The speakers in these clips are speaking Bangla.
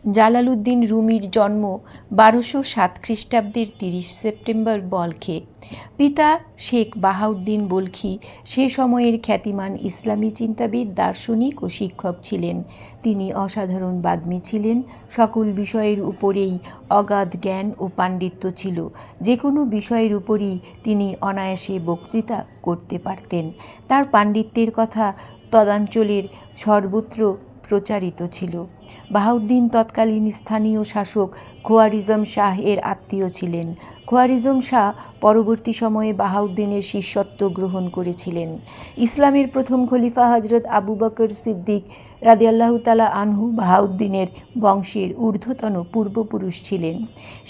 জালালউদ্দিন রুমির জন্ম 1207 খ্রিস্টাব্দের 30 সেপ্টেম্বর বলখে। পিতা শেখ বাহাউদ্দিন বলখি সে সময়ের খ্যাতিমান ইসলামী চিন্তাবিদ, দার্শনিক ও শিক্ষক ছিলেন। তিনি অসাধারণ বাগ্মী ছিলেন। সকল বিষয়ের উপরেই অগাধ জ্ঞান ও পাণ্ডিত্য ছিল। যে কোনো বিষয়ের উপরই তিনি অনায়াসে বক্তৃতা করতে পারতেন। তার পাণ্ডিত্যের কথা তদাঞ্চলের সর্বত্র প্রচারিত ছিল। বাহাউদ্দিন তৎকালীন স্থানীয় শাসক খোয়ারিজম শাহ এর আত্মীয় ছিলেন। খোয়ারিজম শাহ পরবর্তী সময়ে বাহাউদ্দিনের শিষ্যত্ব গ্রহণ করেছিলেন। ইসলামের প্রথম খলিফা হজরত আবু বকর সিদ্দিক রাদিয়াল্লাহু তাআলা আনহু বাহাউদ্দিনের বংশের ঊর্ধ্বতন পূর্বপুরুষ ছিলেন।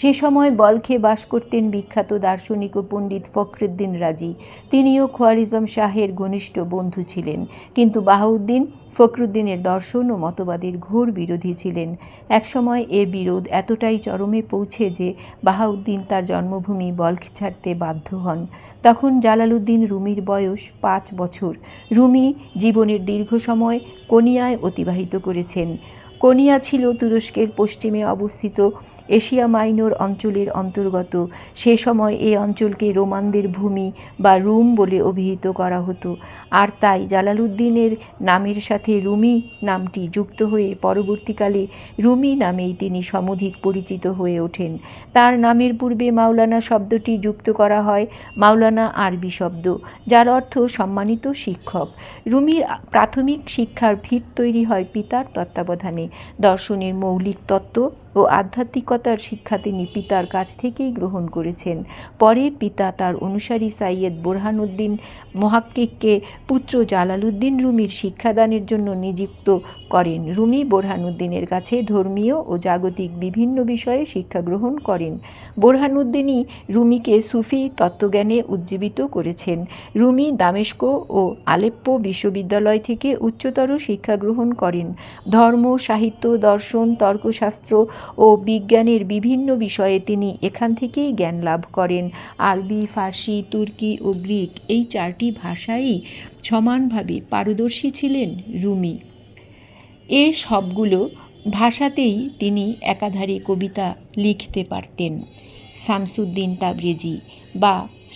সে সময় বলখে বাস করতেন বিখ্যাত দার্শনিক ও পণ্ডিত ফখরুদ্দীন রাজি। তিনিও খোয়ারিজম শাহের ঘনিষ্ঠ বন্ধু ছিলেন, কিন্তু বাহাউদ্দিন ফখরুদ্দীনের দর্শন ও মতবাদের ঘোর বিরোধী ছিলেন। একসময় এ বিরোধ এতটাই চরমে পৌঁছে যে বাহাউদ্দিন তার জন্মভূমি বলখ ছাড়তে বাধ্য হন। তখন জালালউদ্দিন রুমির বয়স 5 বছর। রুমি জীবনের দীর্ঘ সময় কোনিয়ায় অতিবাহিত করেছেন। কোনিয়া ছিল তুরস্কের পশ্চিমে অবস্থিত এশিয়া মাইনর অঞ্চলের অন্তর্গত। সে সময় এই অঞ্চলকে রোমানদের ভূমি বা রুম বলে অভিহিত করা হতো, আর তাই জালালউদ্দিনের নামের সাথে রুমি নামটি যুক্ত হয়ে পরবর্তীকালে রুমি নামেই তিনি সমধিক পরিচিত হয়ে ওঠেন। তার নামের পূর্বে মাওলানা শব্দটি যুক্ত করা হয়। মাওলানা আরবি শব্দ, যার অর্থ সম্মানিত শিক্ষক। রুমির প্রাথমিক শিক্ষার ভিত তৈরি হয় পিতার তত্ত্বাবধানে। দর্শনের মৌলিক তত্ত্ব ও আধ্যাত্মিকতার শিক্ষা তিনি পিতার কাছ থেকেই গ্রহণ করেছেন। পরে পিতা তার অনুসারী সাইয়েদ বোরহানউদ্দিন মুহাক্কিককে পুত্র জালালউদ্দিন রুমির শিক্ষাদানের জন্য নিযুক্ত করেন। রুমি বোরহানউদ্দিনের কাছে ধর্মীয় ও জাগতিক বিভিন্ন বিষয়ে শিক্ষা গ্রহণ করেন। বোরহানউদ্দিনই রুমিকে সুফি তত্ত্বজ্ঞানে উজ্জীবিত করেছেন। রুমি দামেস্ক ও আলেপ্পো বিশ্ববিদ্যালয় থেকে উচ্চতর শিক্ষা গ্রহণ করেন। ধর্ম, সাহিত্য, দর্শন, তর্কশাস্ত্র ও বিজ্ঞানের বিভিন্ন বিষয়ে তিনি এখান থেকেই জ্ঞান লাভ করেন। আরবি, ফার্সি, তুর্কি ও গ্রিক এই 4টি ভাষায়ই সমানভাবে পারদর্শী ছিলেন রুমি। এ সবগুলো ভাষাতেই তিনি একাধারে কবিতা লিখতে পারতেন। শামসুদ্দিন তাবরেজি বা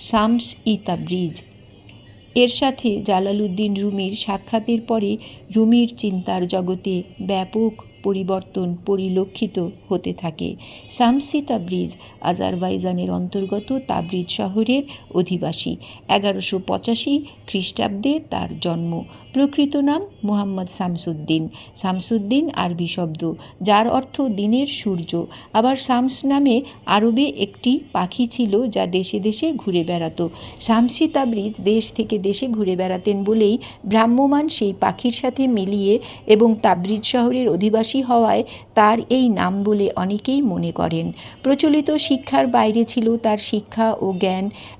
শামস-ই-তাবরিজ এর সাথে জালালউদ্দিন রুমির সাক্ষাতের পরে রুমির চিন্তার জগতে ব্যাপক পরিবর্তন পরিলক্ষিত হতে থাকে। শামস-ই তাবরিজ আজারবাইজানের অন্তর্গত তাবরিজ শহরের অধিবাসী। 1185 খ্রিস্টাব্দে তার জন্ম। প্রকৃত নাম মুহাম্মদ শামসুদ্দিন। শামসুদ্দিন আরবি শব্দ, যার অর্থ দিনের সূর্য। আবার শামস নামে আরবে একটি পাখি ছিল যা দেশে দেশে ঘুরে বেড়াত। শামস-ই তাবরিজ দেশ থেকে দেশে ঘুরে বেড়াতেন বলেই ভ্রাম্যমাণ সেই পাখির সাথে মিলিয়ে এবং তাবরিজ শহরের অধিবাসী হওয়ায় তার এই নাম বলে অনেকেই মনে করেন। প্রচলিত শিক্ষার বাইরে ছিল তার শিক্ষা ও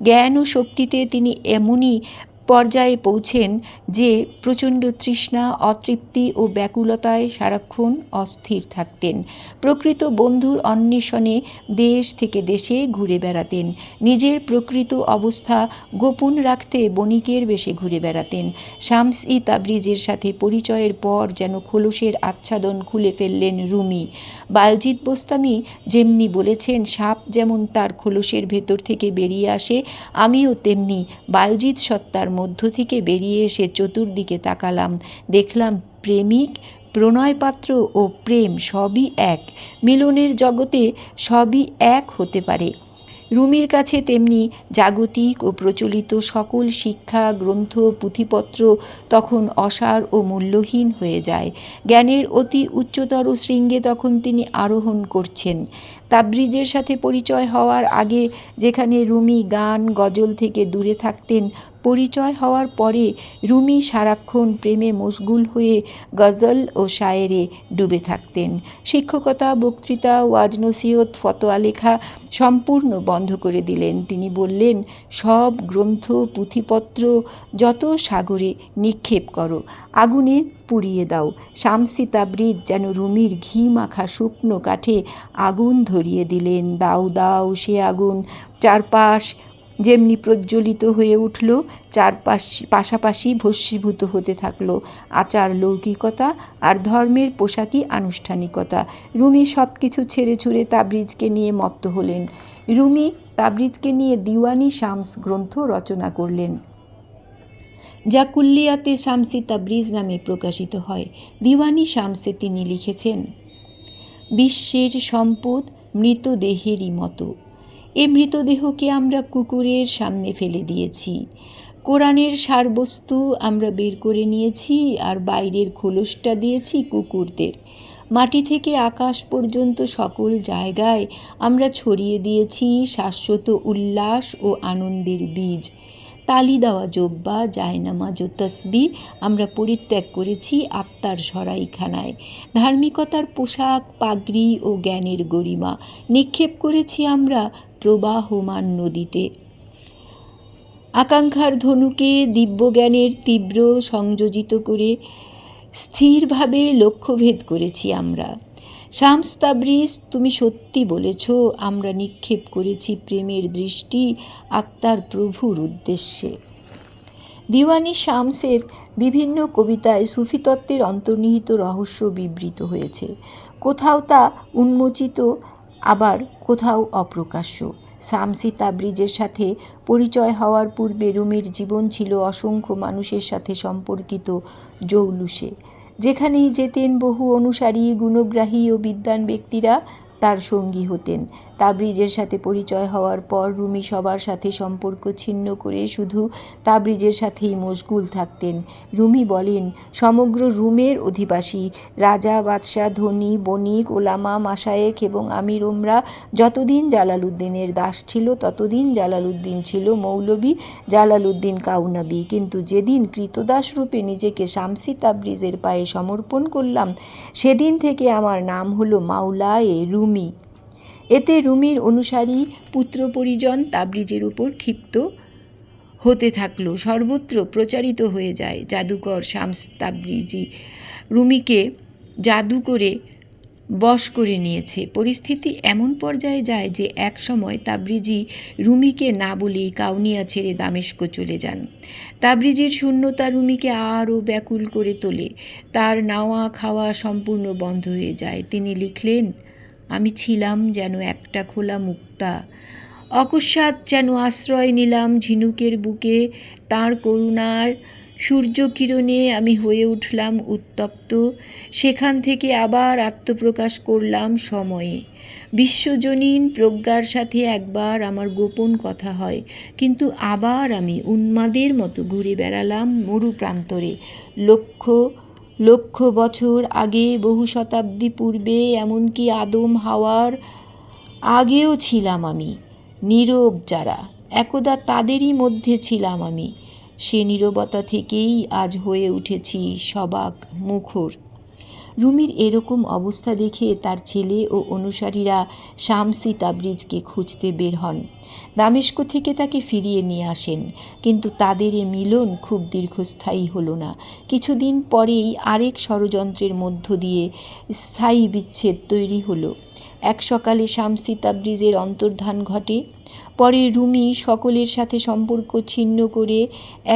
জ্ঞান ও শক্তিতে তিনি এমনই পর্যায়ে পৌঁছেন যে প্রচণ্ড তৃষ্ণা, অতৃপ্তি ও ব্যাকুলতায় সারাক্ষণ অস্থির থাকতেন। প্রকৃত বন্ধুর অন্বেষণে দেশ থেকে দেশে ঘুরে বেড়াতেন। নিজের প্রকৃত অবস্থা গোপন রাখতে বণিকের বেশে ঘুরে বেড়াতেন। শামস-ই তাবরিজের সাথে পরিচয়ের পর যেন খোলসের আচ্ছাদন খুলে ফেললেন রুমি। বায়জিদ বোস্তামি যেমনি বলেছেন, সাপ যেমন তার খোলসের ভেতর থেকে বেরিয়ে আসে, আমিও তেমনি বায়জিদ সত্তার মধ্য থেকে বেরিয়ে এসে চতুর্দিকে তাকালাম, দেখলাম প্রেমিক, প্রণয়পাত্র ও প্রেম সবই এক। মিলনের জগতে সবই এক হতে পারে। রুমির কাছে তেমনি জাগতিক ও প্রচলিত সকল শিক্ষা, গ্রন্থ, পুঁথিপত্র তখন অসার ও মূল্যহীন হয়ে যায়। জ্ঞানের অতি উচ্চতর শৃঙ্গে তখন তিনি আরোহণ করছেন। তাবরিজের সাথে পরিচয় হওয়ার আগে যেখানে রুমি গান, গজল থেকে দূরে থাকতেন, পরিচয় হওয়ার পরে রুমি সারাক্ষণ প্রেমে মশগুল হয়ে গজল ও শায়েরে ডুবে থাকতেন। শিক্ষকতা, বক্তৃতা, ওয়াজ নসিহত, ফতোয়া লেখা সম্পূর্ণ বন্ধ করে দিলেন। তিনি বললেন, সব গ্রন্থ, পুঁথিপত্র যত সাগরে নিক্ষেপ করো, আগুনে পুড়িয়ে দাও। শামস-ই তাবরিজ যেন রুমির ঘি মাখা শুকনো কাঠে আগুন ধরিয়ে দিলেন। দাও দাও সে আগুন, চারপাশ যেমনি প্রজ্বলিত হয়ে উঠল, পাশাপাশি ভস্মীভূত হতে থাকলো আচার লৌকিকতা আর ধর্মের পোশাকি আনুষ্ঠানিকতা। রুমি সব কিছু ছেড়ে ছুড়ে তাবরিজকে নিয়ে মত্ত হলেন। রুমি তাবরিজকে নিয়ে দিওয়ানি শামস গ্রন্থ রচনা করলেন, যা কুল্লিয়াতে শামসি তাবরিজ নামে প্রকাশিত হয়। দিওয়ানি শামসে তিনি লিখেছেন, বিশ্বের সম্পদ মৃতদেহেরই মতো। এ মৃতদেহকে আমরা কুকুরের সামনে ফেলে দিয়েছি। কোরআনের সারবস্তু আমরা বের করে নিয়েছি আর বাইরের খোলসটা দিয়েছি কুকুরদের। মাটি থেকে আকাশ পর্যন্ত সকল জায়গায় আমরা ছড়িয়ে দিয়েছি শাশ্বত উল্লাস ও আনন্দের বীজ। তালি দেওয়া জব্বা, জায়নামাজ ও তসবিহ আমরা পরিত্যাগ করেছি আত্মার সরাইখানায়। ধার্মিকতার পোশাক, পাগড়ি ও জ্ঞানের গরিমা নিক্ষেপ করেছি আমরা প্রবাহমান নদীতে। আকাঙ্ক্ষার ধনুকে দিব্যজ্ঞানের তীব্র সংযোজিত করে স্থিরভাবে লক্ষ্যভেদ করেছি আমরা। শামস তাবরিজ, তুমি সত্যি বলেছ, আমরা নিক্ষেপ করেছি প্রেমের দৃষ্টি আত্মার প্রভুর উদ্দেশ্যে। দিওয়ানি শামসের বিভিন্ন কবিতায় সুফি তত্ত্বের অন্তর্নিহিত রহস্য বিবৃত হয়েছে। কোথাও তা উন্মোচিত, আবার কোথাও অপ্রকাশ্য। শামসি তাবরিজের সাথে পরিচয় হওয়ার পূর্বে রুমির জীবন ছিল অসংখ্য মানুষের সাথে সম্পর্কিত জৌলুসে। যেখানেই যেতেন বহু অনুসারী, গুণগ্রাহী ও বিদ্বান ব্যক্তিরা তার সঙ্গী হতেন। তাবরিজের সাথে পরিচয় হওয়ার পর রুমি সবার সাথে সম্পর্ক ছিন্ন করে শুধু তাবরিজের সাথেই মশগুল থাকতেন। রুমি বলেন, সমগ্র রুমের অধিবাসী রাজা, বাদশাহ, ধনী, বণিক, ওলামা, মাশায়েখ এবং আমির ওমরা যতদিন জালালউদ্দিনের দাস ছিল ততদিন জালালউদ্দিন ছিল মৌলভী জালালউদ্দিন কাউনাবি। কিন্তু যেদিন কৃতদাস রূপে নিজেকে শামসি তাবরিজের পায়ে সমর্পণ করলাম, সেদিন থেকে আমার নাম হলো মাওলায়ে রুমি। এতে রুমির অনুসারী পুত্র পরিজন তাবরিজের উপর ক্ষিপ্ত হতে থাকলো, সর্বত্র প্রচারিত হয়ে যায় জাদুকর শামস তাবরিজি রুমিকে জাদু করে বশ করে নিয়েছে। পরিস্থিতি এমন পর্যায়ে যায় যে এক সময় তাবরিজি রুমিকে না বলেই কাউনিয়া ছেড়ে দামেস্ক চলে যান। তাবরিজির শূন্যতা রুমিকে আরও ব্যাকুল করে তোলে। তার নাওয়া খাওয়া সম্পূর্ণ বন্ধ হয়ে যায়। তিনি লিখলেন, আমি ছিলাম যেন একটা খোলা মুক্তা, অকস্মাৎ যেন আশ্রয় নিলাম ঝিনুকের বুকে। তাঁর করুণার সূর্যকিরণে আমি হয়ে উঠলাম উত্তপ্ত। সেখান থেকে আবার আত্মপ্রকাশ করলাম সময়ে। বিশ্বজনীন প্রজ্ঞার সাথে একবার আমার গোপন কথা হয়, কিন্তু আবার আমি উন্মাদের মতো ঘুরে বেড়ালাম মরু প্রান্তরে। লক্ষ লক্ষ বছর আগে, বহু শতাব্দী পূর্বে, এমনকি আদম হাওয়ার আগেও ছিলাম আমি। নীরব যারা, একদা তাদেরই মধ্যে ছিলাম আমি। সে নীরবতা থেকেই আজ হয়ে উঠেছি সবাক মুখর। রুমির এরকম অবস্থা দেখে তার ছেলে ও অনুসারীরা শামসি তাবরিজকে খুঁজতে বের হন। দামেস্ক থেকে তাকে ফিরিয়ে নিয়ে আসেন, কিন্তু তাদের এ মিলন খুব দীর্ঘস্থায়ী হলো না। কিছুদিন পরেই আরেক ষড়যন্ত্রের মধ্য দিয়ে স্থায়ী বিচ্ছেদ তৈরি হলো। এক সকালে শামসি তাবরিজের অন্তর্ধান ঘটে। পরে রুমি সকলের সাথে সম্পর্ক ছিন্ন করে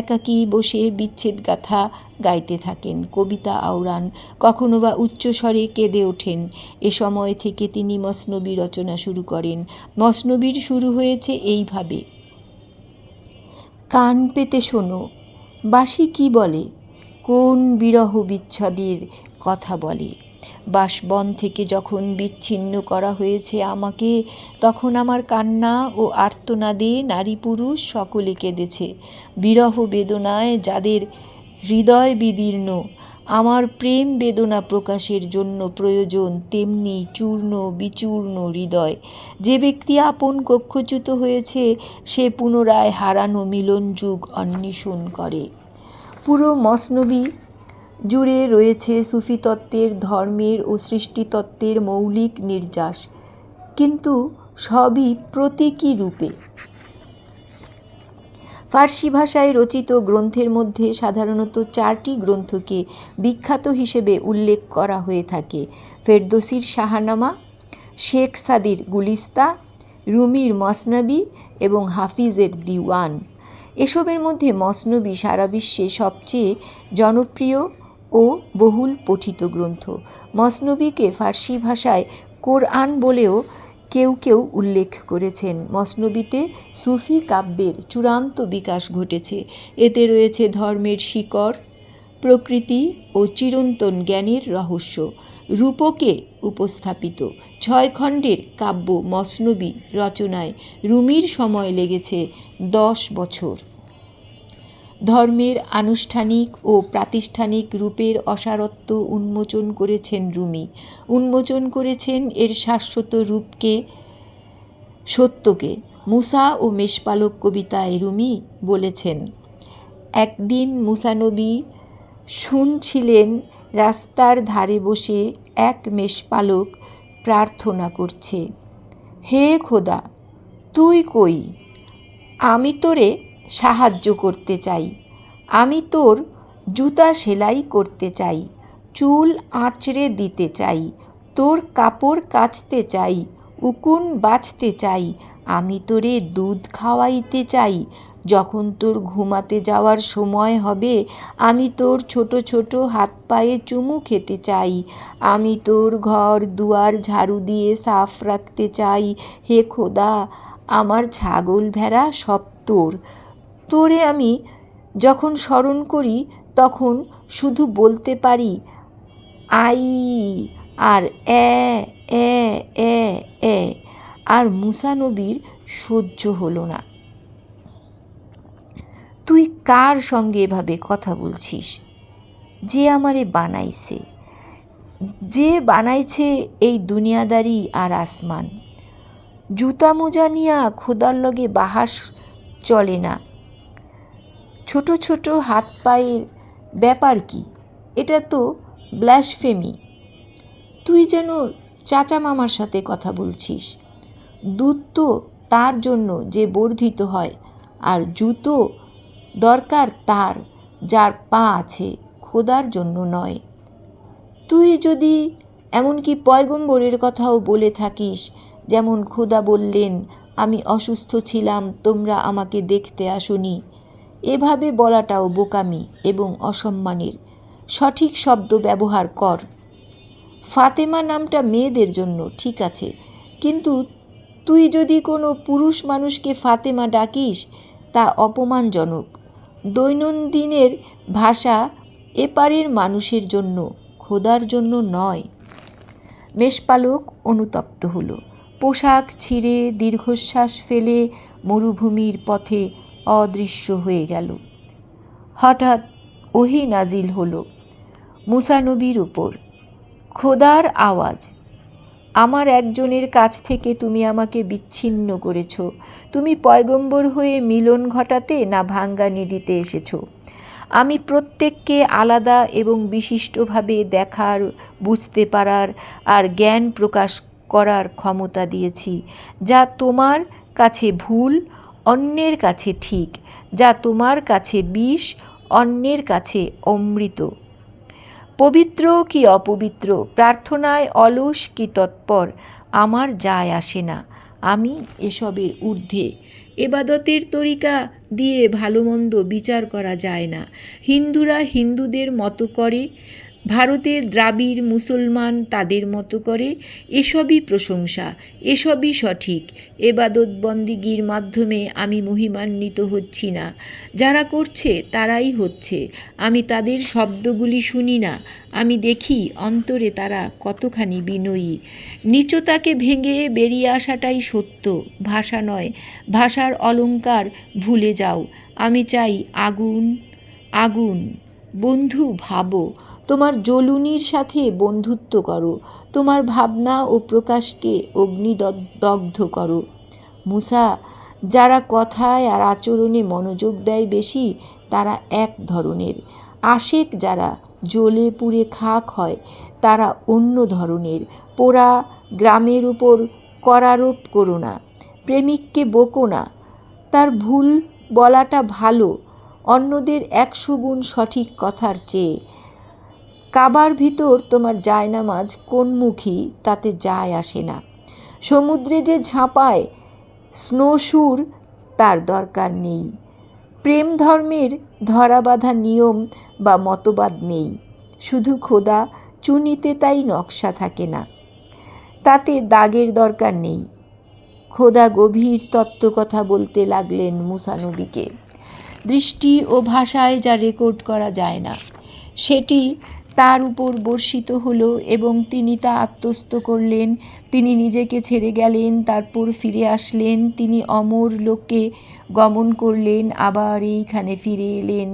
একাকী বসে বিচ্ছেদ গাথা গাইতে থাকেন, কবিতা আওড়ান, কখনো বা উচ্চস্বরে কেঁদে ওঠেন। এ সময় থেকে তিনি মসনবী রচনা শুরু করেন। মসনবীর শুরু হয়েছে এইভাবে, কান পেতে শোনো, বাঁশি কি বলে, কোন বিরহ বিচ্ছেদের কথা বলে। বাসবন থেকে যখন বিচ্ছিন্ন করা হয়েছে আমাকে, তখন আমার কান্না ও আর্তনাদে নারী পুরুষ সকলে কেঁদেছে। বিরহ বেদনায় যাদের হৃদয় বিদীর্ণ, আমার প্রেম বেদনা প্রকাশের জন্য প্রয়োজন তেমনি চূর্ণ বিচূর্ণ হৃদয়। যে ব্যক্তি আপন কক্ষচ্যুত হয়েছে, সে পুনরায় হারানো মিলন যুগ অন্বেষণ করে। পুরো মসনবী জুড়ে রয়েছে সুফি তত্ত্বের, ধর্মের ও সৃষ্টিতত্ত্বের মৌলিক নির্যাস, কিন্তু সবই প্রতীকী রূপে। ফার্সি ভাষায় রচিত গ্রন্থের মধ্যে সাধারণত 4টি গ্রন্থকে বিখ্যাত হিসেবে উল্লেখ করা হয়ে থাকে: ফেরদৌসির শাহনামা, শেখ সাদির গুলিস্তা, রুমির মসনবী এবং হাফিজের দিওয়ান। এসবের মধ্যে মসনবী সারা বিশ্বে সবচেয়ে জনপ্রিয় ও বহুল পঠিত গ্রন্থ। মসনবীকে ফার্সি ভাষায় কোরআন বলেও কেউ কেউ উল্লেখ করেছেন। মসনবীতে সুফি কাব্যের চূড়ান্ত বিকাশ ঘটেছে। এতে রয়েছে ধর্মের শিকড়, প্রকৃতি ও চিরন্তন জ্ঞানের রহস্য রূপকে উপস্থাপিত। 6 খণ্ডের কাব্য মসনবী রচনায় রুমির সময় লেগেছে 10 বছর। ধর্মের আনুষ্ঠানিক ও প্রাতিষ্ঠানিক রূপের অসারত্ব উন্মোচন করেছেন রুমি। উন্মোচন করেছেন এর শাশ্বত রূপকে, সত্যকে। মুসা ও মেষপালক কবিতায় রুমি বলেছেন, একদিন মুসা নবী শুনছিলেন রাস্তার ধারে বসে এক মেষপালক প্রার্থনা করছে, হে খোদা, তুই কই? আমি তোরে সাহায্য করতে চাই। আমি তোর জুতা সেলাই করতে চাই, চুল আঁচড়ে দিতে চাই, তোর কাপড় কাচতে চাই, উকুন বাছতে চাই। আমি তোরে দুধ খাওয়াইতে চাই। যখন তোর ঘুমাতে যাওয়ার সময় হবে আমি তোর ছোট ছোট হাত পায়ে চুমু খেতে চাই। আমি তোর ঘর দুয়ার ঝাড়ু দিয়ে সাফ রাখতে চাই। হে খোদা, আমার ছাগল ভেড়া সব তোর। তোরে আমি যখন স্মরণ করি তখন শুধু বলতে পারি আই আর এ এ এ এ। আর মুসা নবীর সহ্য হলো না। তুই কার সঙ্গে এভাবে কথা বলছিস? যে আমারে বানাইছে, যে বানাইছে এই দুনিয়াদারি আর আসমান। জুতা মোজা নিয়া খোদার লগে বাহাস চলে না। ছোট ছোট হাত পায়ের ব্যাপার কি? এটা তো ব্লাসফেমি। তুই যেন চাচা মামার সাথে কথা বলছিস। দুধ তো তার জন্য যে বর্ধিত হয়, আর জুতো দরকার তার যার পা আছে, খোদার জন্য নয়। তুই যদি এমনকি পয়গম্বরের কথাও বলে থাকিস, যেমন খোদা বললেন, আমি অসুস্থ ছিলাম, তোমরা আমাকে দেখতে আসোনি, এভাবে বলাটাও বোকামি এবং অসম্মানের। সঠিক শব্দ ব্যবহার কর। ফাতেমা নামটা মেয়েদের জন্য, ঠিক আছে, কিন্তু তুই যদি কোনো পুরুষ মানুষকে ফাতেমা ডাকিস তা অপমানজনক। দৈনন্দিনের ভাষা এপারের মানুষের জন্য, খোদার জন্য নয়। মেষপালক অনুতপ্ত হলো। পোশাক ছিঁড়ে দীর্ঘশ্বাস ফেলে মরুভূমির পথে অদৃশ্য হয়ে গেল। হঠাৎ ওহী নাজিল হলো মুসা নবীর উপর। খোদার আওয়াজ, আমার একজনের কাছ থেকে তুমি আমাকে বিচ্ছিন্ন করেছ। তুমি পয়গম্বর হয়ে মিলন ঘটাতে না ভাঙ্গানি দিতে এসেছ? আমি প্রত্যেককে আলাদা এবং বিশিষ্টভাবে দেখার, বুঝতে পারার আর জ্ঞান প্রকাশ করার ক্ষমতা দিয়েছি। যা তোমার কাছে ভুল অন্যের কাছে ঠিক, যা তোমার কাছে বিষ অন্যের কাছে অমৃত। পবিত্র কি অপবিত্র, প্রার্থনায় অলস কি তৎপর, আমার যায় আসে না। আমি এসবের ঊর্ধ্বে। এবাদতের তরিকা দিয়ে ভালো মন্দ বিচার করা যায় না। হিন্দুরা হিন্দুদের মতো করে, ভারতের দ্রাবিড় মুসলমান তাদের মতো করে। এসবই প্রশংসা, এসবই সঠিক। এবাদত বন্দিগির মাধ্যমে আমি মহিমান্বিত হচ্ছি না, যারা করছে তারাই হচ্ছে। আমি তাদের শব্দগুলি শুনি না, আমি দেখি অন্তরে তারা কতখানি বিনয়ী। নীচতাকে ভেঙে বেরিয়ে আসাটাই সত্য, ভাষা নয়। ভাষার অলংকার ভুলে যাও। আমি চাই আগুন, আগুন। বন্ধু ভাবো, তোমার জ্বলুনির সাথে বন্ধুত্ব করো, তোমার ভাবনা ও প্রকাশকে অগ্নিদগ্ধ করো। মুসা, যারা কথায় আর আচরণে মনোযোগ দেয় বেশি, তারা এক ধরনের। আশেক যারা জ্বলে পুড়ে খাক হয়, তারা অন্য ধরনের। পোড়া গ্রামের উপর করারোপ করো না, প্রেমিককে বকো না। তার ভুল বলাটা ভালো অন্যদের 100 গুণ সঠিক কথার চেয়ে। কাবার ভিতর তোমার জায়নামাজ কোনমুখী তাতে যায় আসে না। সমুদ্রে যে ঝাঁপায় স্নোশুর তার দরকার নেই। প্রেম ধর্মের ধরাবাঁধা নিয়ম বা মতবাদ নেই, শুধু খোদা চুনিতে তাই নকশা থাকে না, তাতে দাগের দরকার নেই। খোদা গভীর তত্ত্বকথা বলতে লাগলেন মুসা নবীকে। দৃষ্টি ও ভাষায় যা রেকর্ড করা যায় না সেটি তার উপর বর্ষিত হলো এবং তিনি তা আত্মস্থ করলেন। তিনি নিজেকে ছেড়ে গেলেন, তারপর ফিরে আসলেন। তিনি অমর লোকে গমন করলেন, আবার এইখানে ফিরে এলেন।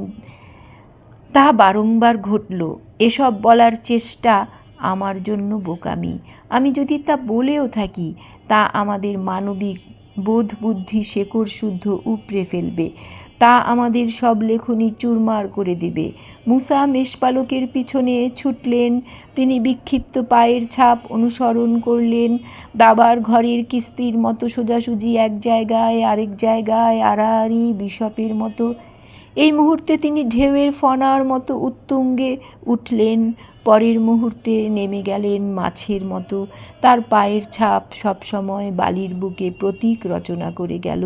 তা বারংবার ঘটল। এসব বলার চেষ্টা আমার জন্য বোকামি। আমি যদি তা বলেও থাকি, তা আমাদের মানবিক বোধ বুদ্ধি শেকড় শুদ্ধ উপড়ে ফেলবে। তা আমাদের সব লেখনী চুরমার করে দেবে। মুসা মেষপালকের পিছনে ছুটলেন। তিনি বিক্ষিপ্ত পায়ের ছাপ অনুসরণ করলেন। দাবার ঘরের কিস্তির মতো সোজাসুজি এক জায়গায় আরেক জায়গায় আড়াআড়ি বিশপের মতো। এই মুহূর্তে তিনি ঢেউয়ের ফণার মতো উত্তুঙ্গে উঠলেন, পরের মুহূর্তে নেমে গেলেন মাছের মতো। তার পায়ের ছাপ সবসময় বালির বুকে প্রতীক রচনা করে গেল,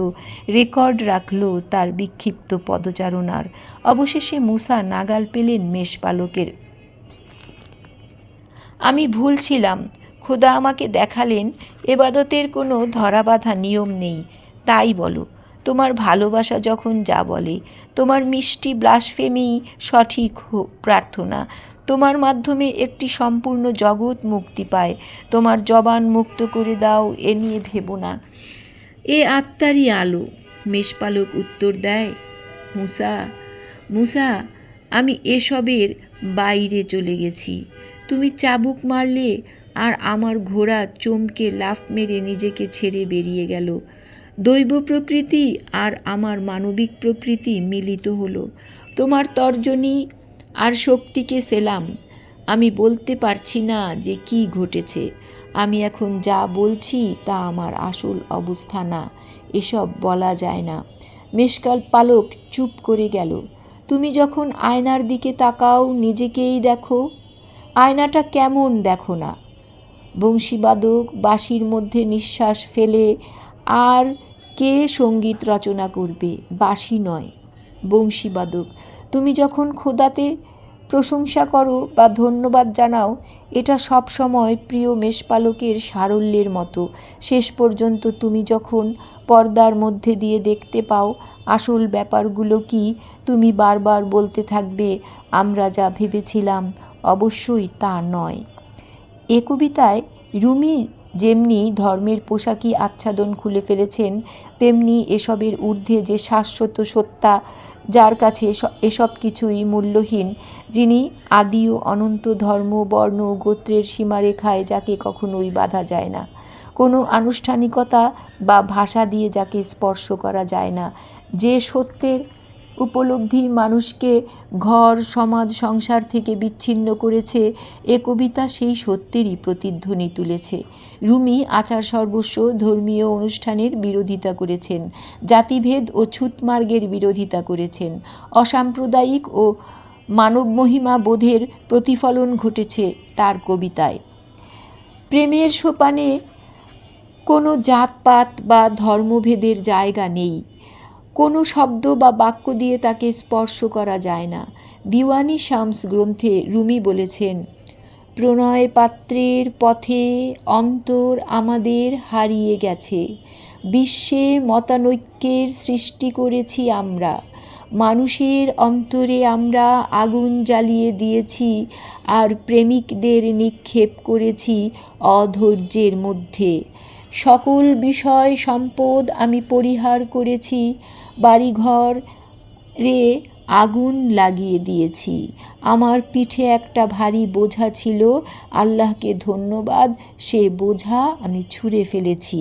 রেকর্ড রাখল তার বিক্ষিপ্ত পদচারণার। অবশেষে মুসা নাগাল পেলেন মেষপালকের। আমি ভুল ছিলাম। খোদা আমাকে দেখালেন এবাদতের কোনো ধরাবাঁধা নিয়ম নেই। তাই বলো, তোমার ভালোবাসা যখন যা বলে, তোমার মিষ্টি ব্লাসফেমি সঠিক প্রার্থনা, তোমার মাধ্যমে একটি সম্পূর্ণ জগৎ মুক্তি পায়। তোমার জবান মুক্ত করে দাও, এ নিয়ে ভেবো না। এ আত্মারই আলো। মেষপালক উত্তর দেয়, মুসা, মুসা, আমি এসবের বাইরে চলে গেছি। তুমি চাবুক মারলে আর আমার ঘোড়া চমকে লাফ মেরে নিজেকে ছেড়ে বেরিয়ে গেল। দৈব প্রকৃতি আর আমার মানবিক প্রকৃতি মিলিত হলো। তোমার তর্জনী আর শক্তিকে সেলাম। আমি বলতে পারছি না যে কি ঘটেছে। আমি এখন যা বলছি তা আমার আসল অবস্থা না। এসব বলা যায় না। মেষকাল পালক চুপ করে গেল। তুমি যখন আয়নার দিকে তাকাও, নিজেকেই দেখো। আয়নাটা কেমন দেখো না। বংশীবাদক বাঁশির মধ্যে নিঃশ্বাস ফেলে আর কে সঙ্গীত রচনা করবে? বাঁশি নয়, বংশীবাদক। তুমি যখন খোদাতে প্রশংসা করো বা ধন্যবাদ জানাও, এটা সব সময় প্রিয় মেষপালকের সারল্যের মতো। শেষ পর্যন্ত তুমি যখন পর্দার মধ্যে দিয়ে দেখতে পাও আসল ব্যাপারগুলো কি, তুমি বারবার বলতে থাকবে, আমরা যা ভেবেছিলাম অবশ্যই তা নয়। এ কবিতায় রুমি যেমনি ধর্মের পোশাকি আচ্ছাদন খুলে ফেলেছেন, তেমনি এসবের ঊর্ধ্বে যে শাশ্বত সত্তা, যার কাছে এসব কিছুই মূল্যহীন, যিনি আদি ও অনন্ত, ধর্ম বর্ণ গোত্রের সীমারেখায় যাকে কখনোই বাঁধা যায় না, কোনো আনুষ্ঠানিকতা বা ভাষা দিয়ে যাকে স্পর্শ করা যায় না, যে সত্যের উপলব্ধি মানুষকে ঘর সমাজ সংসার থেকে বিচ্ছিন্ন করেছে, এ কবিতা সেই সত্যেরই প্রতিধ্বনি তুলেছে। রুমি আচার সর্বস্ব, ধর্মীয় অনুষ্ঠানের বিরোধিতা করেছেন, জাতিভেদ ও ছুতমার্গের বিরোধিতা করেছেন। অসাম্প্রদায়িক ও মানবমহিমা বোধের প্রতিফলন ঘটেছে তার কবিতায়। প্রেমের সোপানে কোনো জাতপাত বা ধর্মভেদের জায়গা নেই। কোনো শব্দ বা বাক্য দিয়ে তাকে স্পর্শ করা যায় না। দিওয়ানি শামস গ্রন্থে রুমি বলেছেন, প্রণয় পাত্রের পথে অন্তর আমাদের হারিয়ে গেছে। বিশ্বে মতানৈক্যের সৃষ্টি করেছি আমরা। মানুষের অন্তরে আমরা আগুন জ্বালিয়ে দিয়েছি আর প্রেমিকদের নিক্ষেপ করেছি অধৈর্যের মধ্যে। সকল বিষয় সম্পদ আমি পরিহার করেছি, বাড়িঘরে আগুন লাগিয়ে দিয়েছি। আমার পিঠে একটা ভারী বোঝা ছিল, আল্লাহকে ধন্যবাদ, সে বোঝা আমি ছুঁড়ে ফেলেছি।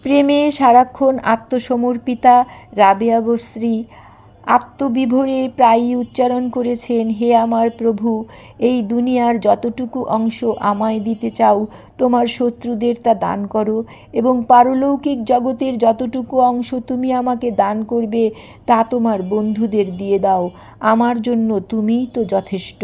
প্রেমে সারাক্ষণ আত্মসমর্পিতা রাবেয়া বসরি আত্মবিভোরে প্রায়ই উচ্চারণ করেছেন, হে আমার প্রভু, এই দুনিয়ার যতটুকু অংশ আমায় দিতে চাও, তোমার শত্রুদের তা দান করো, এবং পারলৌকিক জগতের যতটুকু অংশ তুমি আমাকে দান করবে তা তোমার বন্ধুদের দিয়ে দাও। আমার জন্য তুমিই তো যথেষ্ট।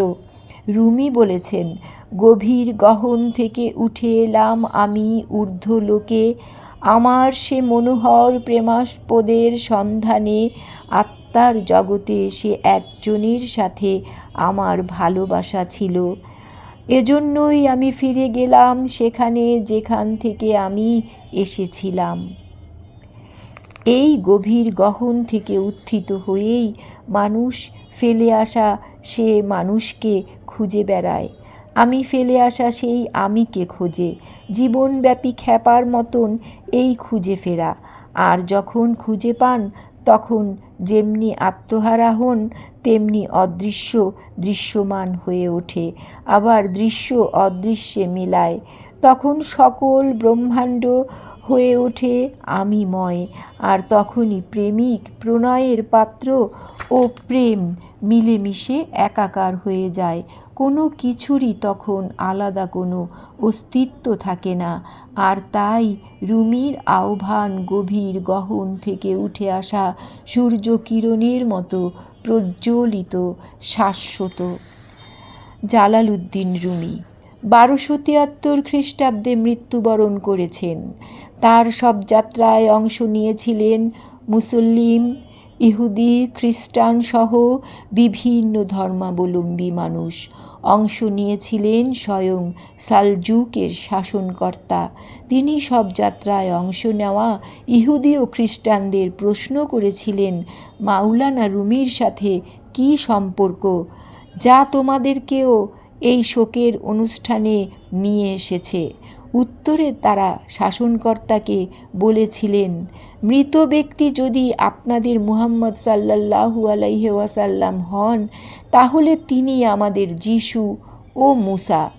রুমি বলেছেন, গভীর গহন থেকে উঠে এলাম আমি ঊর্ধ্বলোকে, আমার সে মনোহর প্রেমাস্পদের সন্ধানে। আত্মার জগতে সে একজনের সাথে আমার ভালোবাসা ছিল। এজন্যই আমি ফিরে গেলাম সেখানে যেখান থেকে আমি এসেছিলাম। এই গভীর গহন থেকে উত্থিত হয়েই মানুষ ফেলে আসা সে মানুষকে খুঁজে বেড়ায়। আমি ফেলে আসা সেই আমিকে খোঁজে, জীবনব্যাপী খ্যাপার মতন এই খুঁজে ফেরা। আর যখন খুঁজে পান তখন যেমনি আত্মহারা হন, তেমনি অদৃশ্য দৃশ্যমান হয়ে ওঠে, আবার দৃশ্য অদৃশ্যে মেলায়। তখন সকল ব্রহ্মাণ্ড হয়ে ওঠে আমিময়। আর তখনই প্রেমিক প্রণয়ের পাত্র ও প্রেম মিলেমিশে একাকার হয়ে যায়। কোনো কিছুরই তখন আলাদা কোনো অস্তিত্ব থাকে না। আর তাই রুমির আহ্বান গভীর গহন থেকে উঠে আসা সূর্যকিরণের মতো প্রজ্বলিত, শাশ্বত। জালালউদ্দিন রুমি 1273 খ্রিস্টাব্দে মৃত্যুবরণ করেছেন। তার শবযাত্রায় অংশ নিয়েছিলেন মুসলিম, ইহুদি, খ্রিস্টান সহ বিভিন্ন ধর্মাবলম্বী মানুষ। অংশ নিয়েছিলেন স্বয়ং সালজুকের শাসনকর্তা। তিনি শবযাত্রায় অংশ নেওয়া ইহুদি ও খ্রিস্টানদের প্রশ্ন করেছিলেন, মাওলানা রুমির সাথে কী সম্পর্ক, যা তোমাদেরকেও এই শোকের অনুষ্ঠানে নিয়ে এসেছে? উত্তরে তারা শাসনকর্তাকে বলেছিলেন, মৃত ব্যক্তি যদি আপনাদের মুহাম্মদ সাল্লাল্লাহু আলাইহি ওয়াসাল্লাম হন, তাহলে তিনি আমাদের যিশু ও মুসা।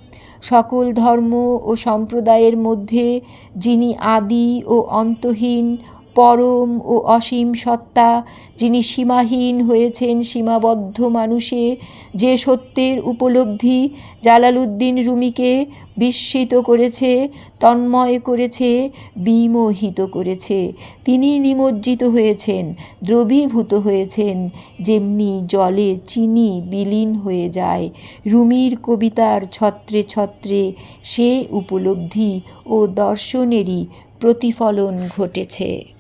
সকল ধর্ম ও সম্প্রদায়ের মধ্যে যিনি আদি ও অন্তহীন, পরম ও অসীম সত্তা, যিনি সীমাহীন হয়েছেন সীমাবদ্ধ মানুষে, যে সত্যের উপলব্ধি জালালউদ্দিন রুমিকে বিস্মিত করেছে, তন্ময় করেছে, বিমোহিত করেছে। তিনি নিমজ্জিত হয়েছেন, দ্রবীভূত হয়েছেন, যেমনি জলে চিনি বিলীন হয়ে যায়। রুমির কবিতার ছত্রে ছত্রে সে উপলব্ধি ও দর্শনেরই প্রতিফলন ঘটেছে।